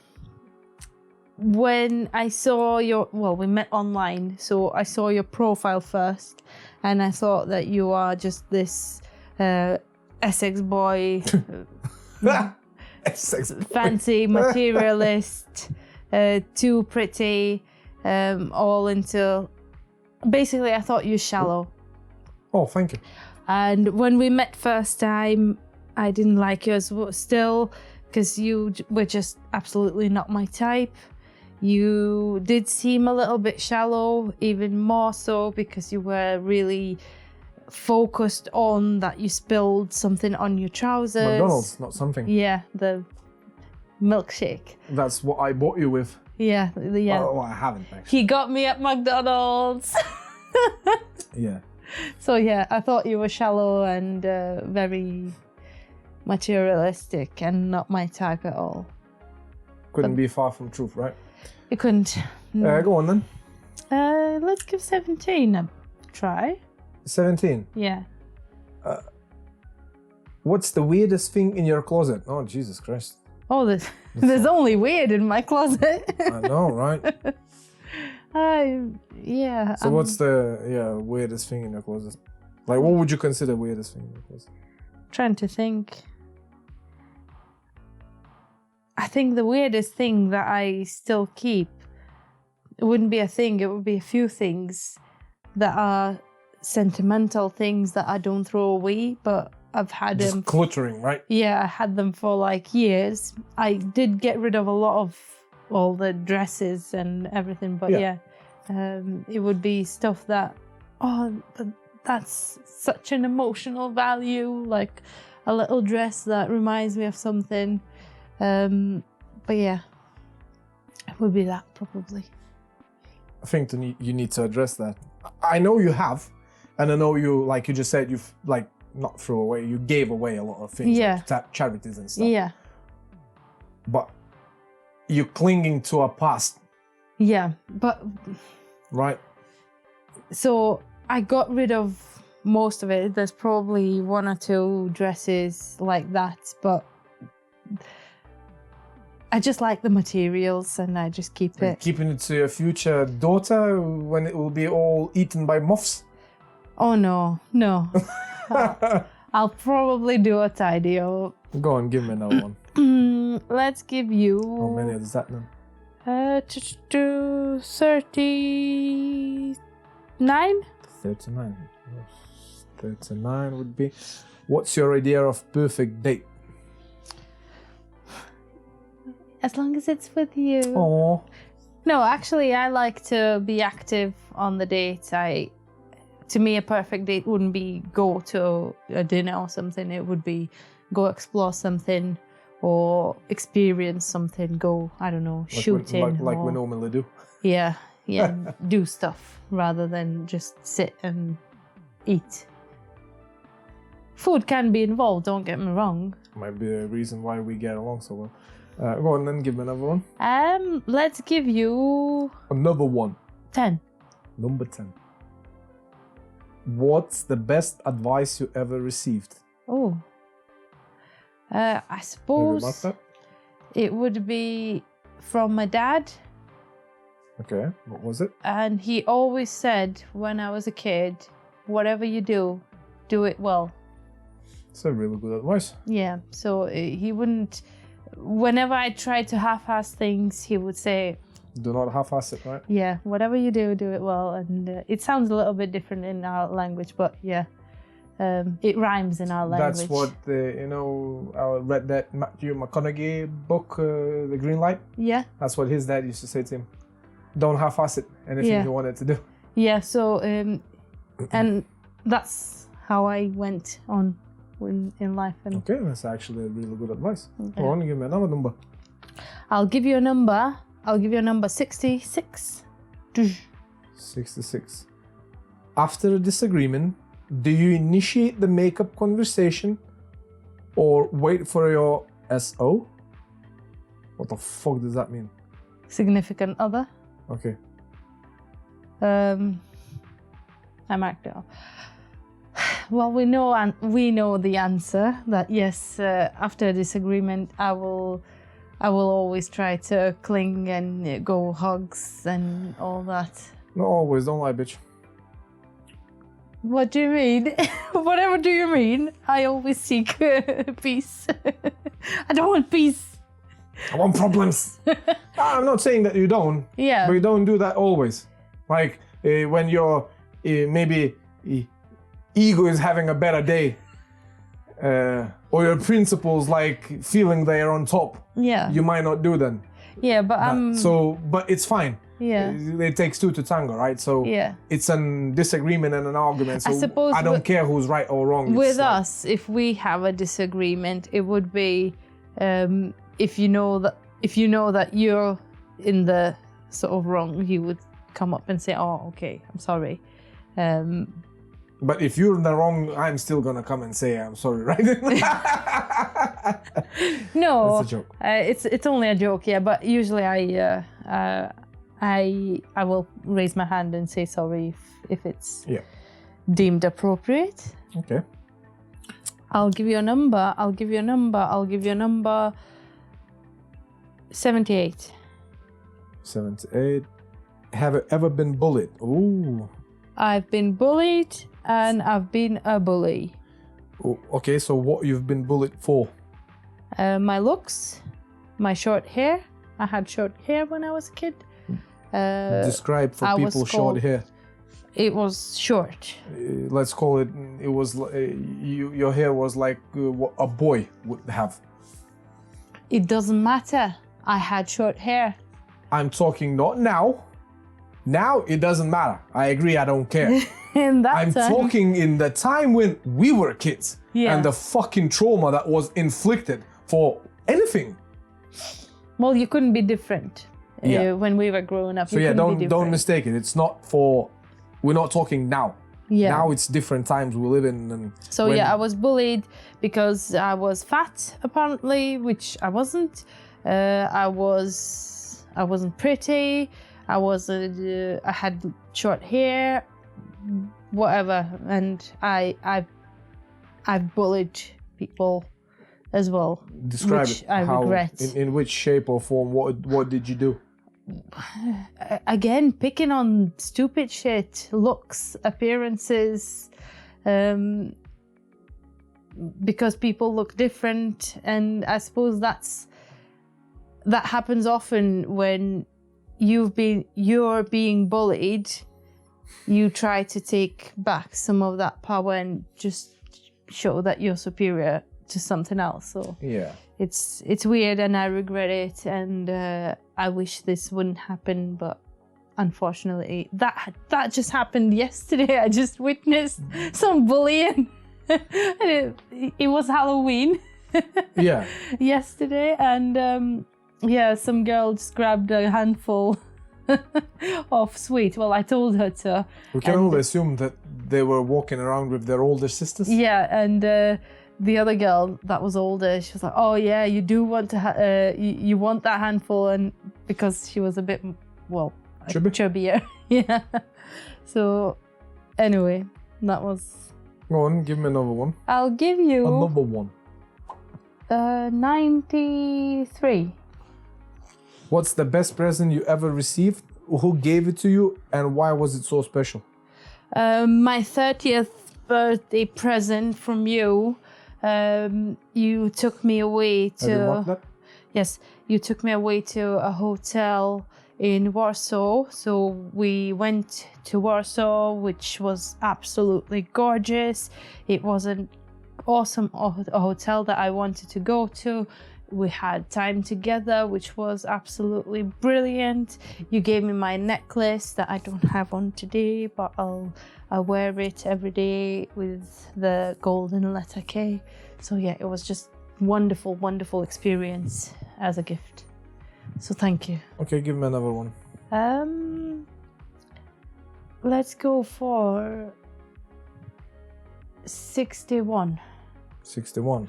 when I saw we met online, so I saw your profile first, and I thought that you are just this Essex boy, Essex boy. fancy materialist, too pretty, all into... Basically, I thought you shallow. Oh, thank you. And when we met first time, I didn't like you as well still, because you were just absolutely not my type. You did seem a little bit shallow, even more so because you were really focused on that you spilled something on your trousers. McDonald's, not something. Yeah, the milkshake. That's what I bought you with. Yeah, yeah. Oh, I haven't actually. He got me at McDonald's. Yeah. So yeah, I thought you were shallow and very materialistic and not my type at all. Couldn't be far from truth, right? You couldn't. No. Go on then. Let's give 17 a try. 17. Yeah. What's the weirdest thing in your closet? Oh, Jesus Christ. Oh, there's only weird in my closet. I know, right? Yeah. So what's the weirdest thing in your closet? Like, what would you consider weirdest thing in your closet? Trying to think. I think the weirdest thing that I still keep, it wouldn't be a thing, it would be a few things that are sentimental things that I don't throw away, but I've had them. Just cluttering, right? Yeah, I had them for like years. I did get rid of a lot of all the dresses and everything, but yeah, it would be stuff that, but that's such an emotional value, like a little dress that reminds me of something. But yeah, it would be that probably. I think you need to address that. I know you have, and I know you, like you just said, you've like not threw away, you gave away a lot of things, like charities and stuff. Yeah. But you're clinging to a past. Yeah, but... Right. So I got rid of most of it. There's probably one or two dresses like that, but I just like the materials and I just keep it. Keeping it to your future daughter when it will be all eaten by moths? Oh no. I'll probably do a tidy up. Go on, give me another one. Let's give you... How many is that now? To 39. 39. 39 would be. What's your idea of perfect date? As long as it's with you. Oh. No, actually, I like to be active on the date. To me, a perfect date wouldn't be go to a dinner or something. It would be go explore something or experience something. Go, I don't know, shooting. Like we normally do. Yeah, do stuff rather than just sit and eat. Food can be involved, don't get me wrong. Might be a reason why we get along so well. Go on then, give me another one. Let's give you... Another one. 10. Number 10. What's the best advice you ever received? Oh. I suppose it would be from my dad. Okay, what was it? And he always said when I was a kid, whatever you do, do it well. It's a really good advice. Yeah, so he wouldn't... Whenever I tried to half-ass things, he would say... Do not half-ass it, right? Yeah, whatever you do, do it well. And it sounds a little bit different in our language, but yeah, it rhymes in our language. That's what, I read that Matthew McConaughey book, The Green Light. Yeah. That's what his dad used to say to him. Don't half-ass it, anything you wanted to do. Yeah, so, and that's how I went on in life. And okay, that's actually a really good advice. Okay. Go on, give me another number. I'll give you a number 66. 66. After a disagreement, do you initiate the makeup conversation or wait for your SO? What the fuck does that mean? Significant other. Okay. I marked it off. Well, we know the answer that yes, after a disagreement, I will always try to cling and go hugs and all that. Not always, don't lie, bitch. What do you mean? Whatever do you mean? I always seek peace. I don't want peace. I want problems. I'm not saying that you don't. Yeah. But you don't do that always. Like when your maybe ego is having a better day. Or your principles like feeling they're on top. Yeah. You might not do them. Yeah, but but it's fine. Yeah. It takes two to tango, right? So yeah. It's a disagreement and an argument. So I suppose I don't care who's right or wrong. With us, if we have a disagreement, it would be if you know that you're in the sort of wrong, you would come up and say, "Oh, okay, I'm sorry." But if you're in the wrong, I'm still gonna come and say I'm sorry, right? No, it's a joke. It's only a joke, yeah. But usually I will raise my hand and say sorry if it's deemed appropriate. Okay. I'll give you a number. 78. 78. Have you ever been bullied? Ooh. I've been bullied and I've been a bully. Oh, okay, so what you've been bullied for? My looks, my short hair. I had short hair when I was a kid. Describe for people short hair. It was short. Let's call it. It was your hair was like what a boy would have. It doesn't matter. I had short hair. I'm talking not now. Now it doesn't matter. I agree. I don't care. In that I'm time. talking in the time when we were kids and the fucking trauma that was inflicted for anything. Well, you couldn't be different when we were growing up. So don't mistake it. It's not for. We're not talking now. Yeah. Now it's different times we live in. And so I was bullied because I was fat, apparently, which I wasn't. I wasn't pretty. I had short hair, whatever, and I've bullied people as well. Describe which it. I regret. In which shape or form? What did you do? Again, picking on stupid shit, looks, appearances, because people look different, and I suppose that happens often when you're being bullied. You try to take back some of that power and just show that you're superior to something else. So Yeah. it's weird, and I regret it, and I wish this wouldn't happen, but unfortunately that just happened yesterday. I just witnessed some bullying. And it was Halloween. Yeah. Yesterday, and some girl just grabbed a handful of sweet. Well, I told her to. We can only assume that they were walking around with their older sisters. Yeah, and the other girl that was older, she was like, "Oh yeah, you do want to. You want that handful," and because she was a bit, well, chubbier. Yeah. So, anyway, that was. Go on, give me another one. I'll give you another one. 93. What's the best present you ever received? Who gave it to you, and why was it so special? My 30th birthday present from you. You took me away to. Have you marked that? Yes, you took me away to a hotel in Warsaw. So we went to Warsaw, which was absolutely gorgeous. It was an awesome hotel that I wanted to go to. We had time together, which was absolutely brilliant. You gave me my necklace that I don't have on today, but I'll wear it every day with the golden letter K. So yeah, it was just wonderful, wonderful experience as a gift. So thank you. Okay, give me another one. Let's go for 61. 61.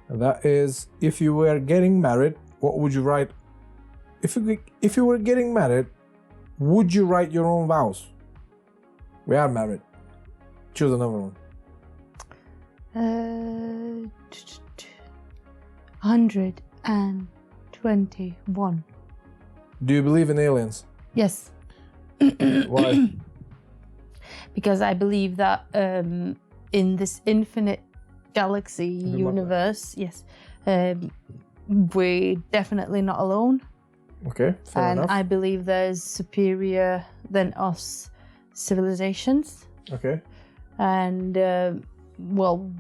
And that is, if you were getting married, what would you write? If you were getting married, would you write your own vows? We are married. Choose another one. 121. Do you believe in aliens? Yes. Why? Because I believe that in this infinite galaxy universe, yes, we're definitely not alone. Okay, fair enough. I believe there's superior than us civilizations. Okay. And well,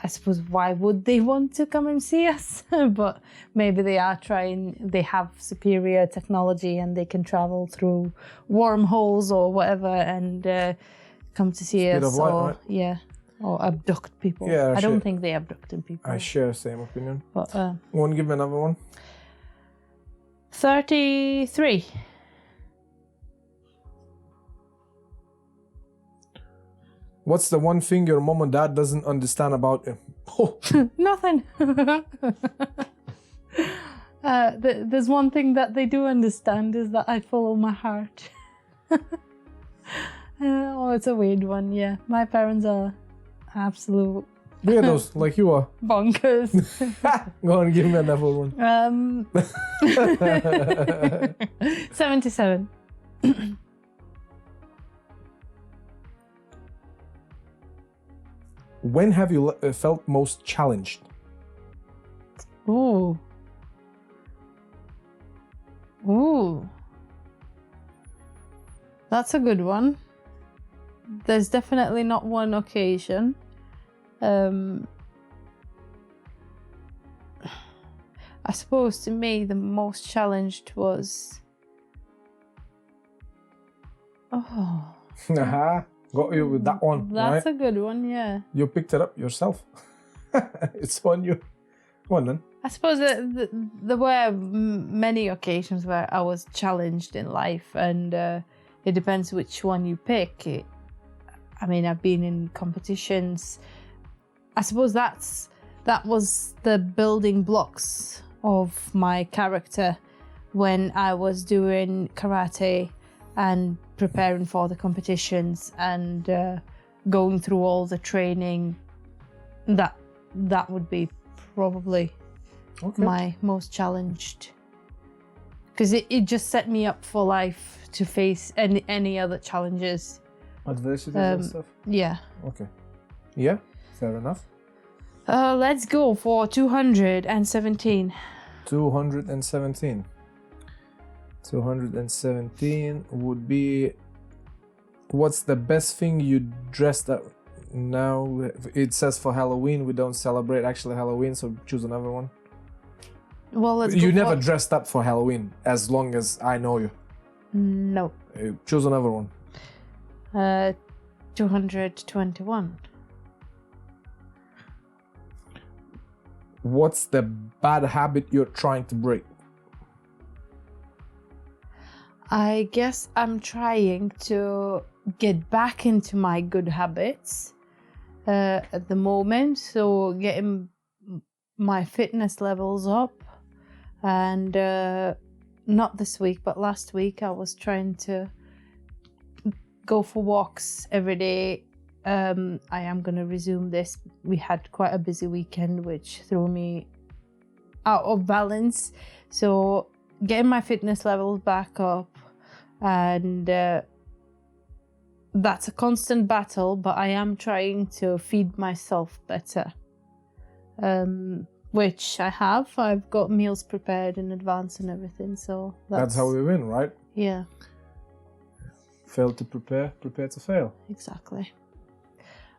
I suppose why would they want to come and see us? But maybe they have superior technology and they can travel through wormholes or whatever and come to see us. Light, or right? Yeah, or abduct people. Yeah, I don't think they abducted people. I share the same opinion. But, Want to give me another one? 33. What's the one thing your mom and dad doesn't understand about you? Oh. Nothing. There's one thing that they do understand is that I follow my heart. Oh, it's a weird one, yeah. My parents are absolute Weirdos, like you are. bonkers. Go on, give me another one. 77. When have you felt most challenged? Ooh. That's a good one. There's definitely not one occasion. I suppose to me the most challenged was... Got you with that one. That's right? a good one, yeah. You picked it up yourself. It's on you. Go on then. I suppose that there were many occasions where I was challenged in life, and it depends which one you pick. I mean, I've been in competitions. I suppose that was the building blocks of my character when I was doing karate and preparing for the competitions and going through all the training. That would be probably my most challenged, because it just set me up for life to face any other challenges. Adversities and stuff? Yeah. Okay. Yeah, fair enough. Let's go for 217. 217. 217 would be, what's the best thing you dressed up? Now it says for Halloween. We don't celebrate actually Halloween, so choose another one. Well, let's You go never for... dressed up for Halloween, as long as I know you. No. Choose another one. 221. What's the bad habit you're trying to break? I guess I'm trying to get back into my good habits at the moment. So getting my fitness levels up, and not this week, but last week I was trying to go for walks every day. I am going to resume this. We had quite a busy weekend, which threw me out of balance. So getting my fitness levels back up, and that's a constant battle, but I am trying to feed myself better, which I have. I've got meals prepared in advance and everything, so That's how we win, right? Yeah, Fail to prepare, prepare to fail. exactly.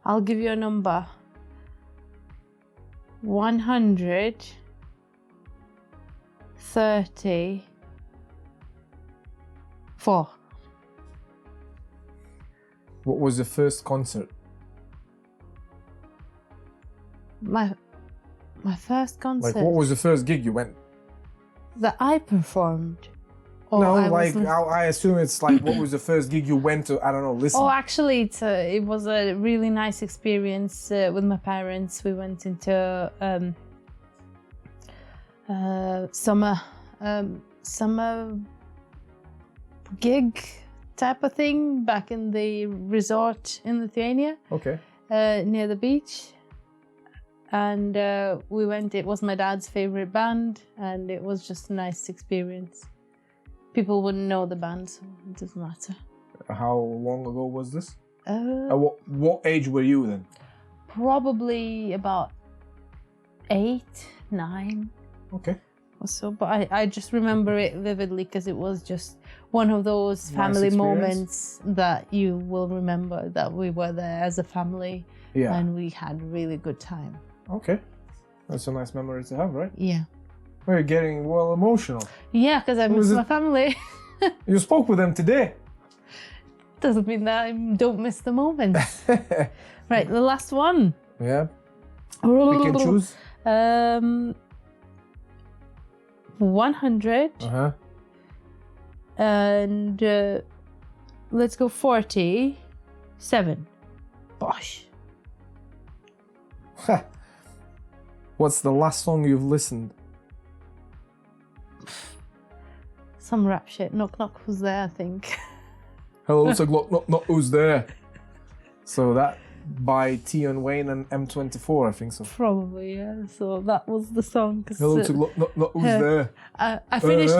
I'll give you a number. 134. What was your first concert? My first concert Like, what was the first gig you went? that I performed. Or No, I was like, lis- I assume it's like, what was the first gig you went to? I don't know, listen. Oh, actually, it was a really nice experience with my parents. We went into summer gig type of thing back in the resort in Lithuania, Okay. near the beach. And we went. It was my dad's favorite band, and it was just a nice experience. People wouldn't know the band, so it doesn't matter. How long ago was this? Uh, What age were you then? Probably about 8, 9 Okay. or so. But I just remember it vividly because it was just one of those Nice family experience. moments that you will remember, that we were there as a family Yeah. and we had a really good time. Okay. That's a nice memory to have, right? Yeah. We're getting well emotional. Yeah, because I Was miss it- my family. You spoke with them today. Doesn't mean that I don't miss the moments. Right, the last one. Yeah. We can choose. 100. Uh-huh. And let's go 47. Bosh. What's the last song you've listened? Some rap shit. Knock Knock was there, I think. Hello, it's a Glock, not who's there. So that by Tion Wayne and M24, I think so. Probably, yeah. So that was the song. 'Cause, Hello, it's a Glock, not who's there. I finished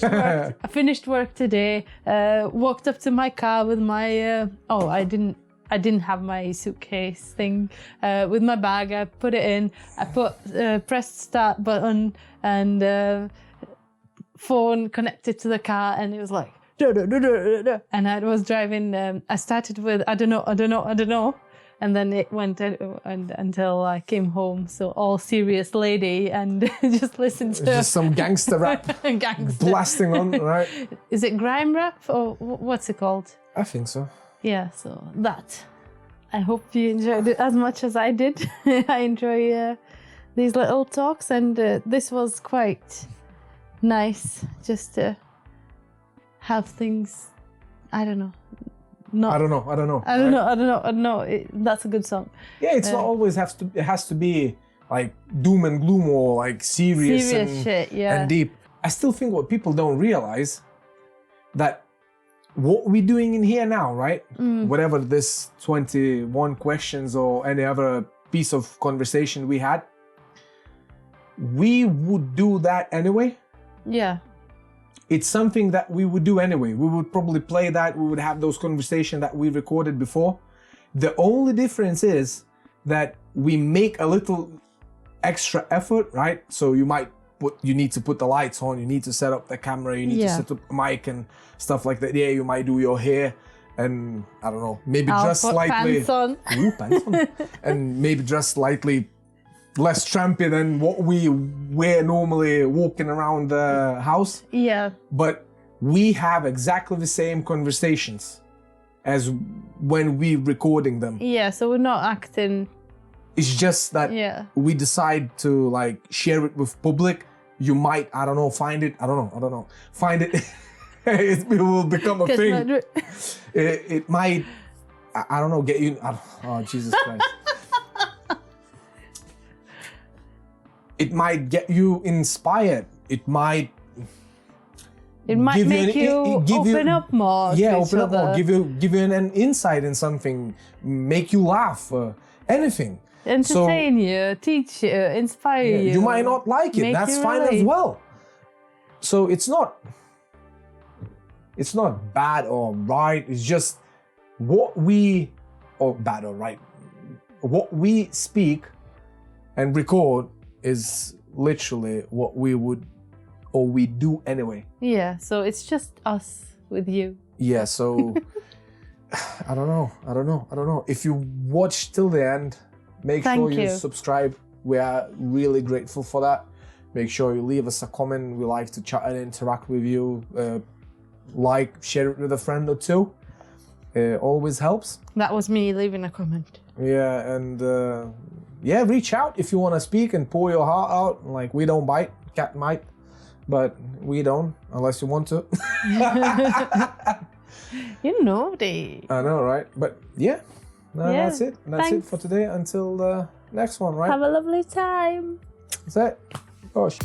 work. I finished work today. Walked up to my car with my. I didn't have my suitcase thing with my bag. I put it in. I pressed start button and phone connected to the car, and it was like. And I was driving. I started with I don't know, and then it went until I came home. So all serious lady, and just listened to Just some gangster rap gangster. blasting on, right? Is it grime rap or what's it called? I think so. Yeah, so that. I hope you enjoyed it as much as I did. I enjoy these little talks, and this was quite nice just to have things. I don't know. I don't know. That's a good song. Yeah, it's not always it has to be like doom and gloom or like serious and, shit, yeah. and deep. I still think what people don't realize that what we're doing in here now, right? Whatever this 21 questions or any other piece of conversation we had, we would do that anyway. Yeah. It's something that we would do anyway. We would probably play that. We would have those conversations that we recorded before. The only difference is that we make a little extra effort, right? So you might you need to put the lights on, you need to set up the camera, you need to set up a mic and stuff like that. Yeah, you might do your hair and I don't know, maybe dress slightly. Pants on. Ooh, pants on. And maybe dress slightly less trampy than what we wear normally walking around the house. Yeah. But we have exactly the same conversations as when we recording them. Yeah, so we're not acting. It's just that we decide to like share it with public. You might, I don't know, find it. I don't know. Find it. It will become a thing. It might, I don't know, get you. Oh, Jesus Christ. It might get you inspired. It might make you open up more. Yeah, open up more. Give you an insight in something. Make you laugh. Anything. Entertain you, teach you, inspire you. You might not like it. That's fine as well. So it's not bad or right. It's just what we speak and record is literally what we would or we do anyway. Yeah, so it's just us with you. Yeah, so I don't know. If you watch till the end, make sure you subscribe. We are really grateful for that. Make sure you leave us a comment. We like to chat and interact with you. Share it with a friend or two. It always helps. That was me leaving a comment. Yeah, and reach out if you want to speak and pour your heart out. Like, we don't bite. Cat might, but we don't unless you want to. You know they. I know, right? But yeah. No, that's it. That's it for today. Until the next one, right? Have a lovely time. That's it. Gosh.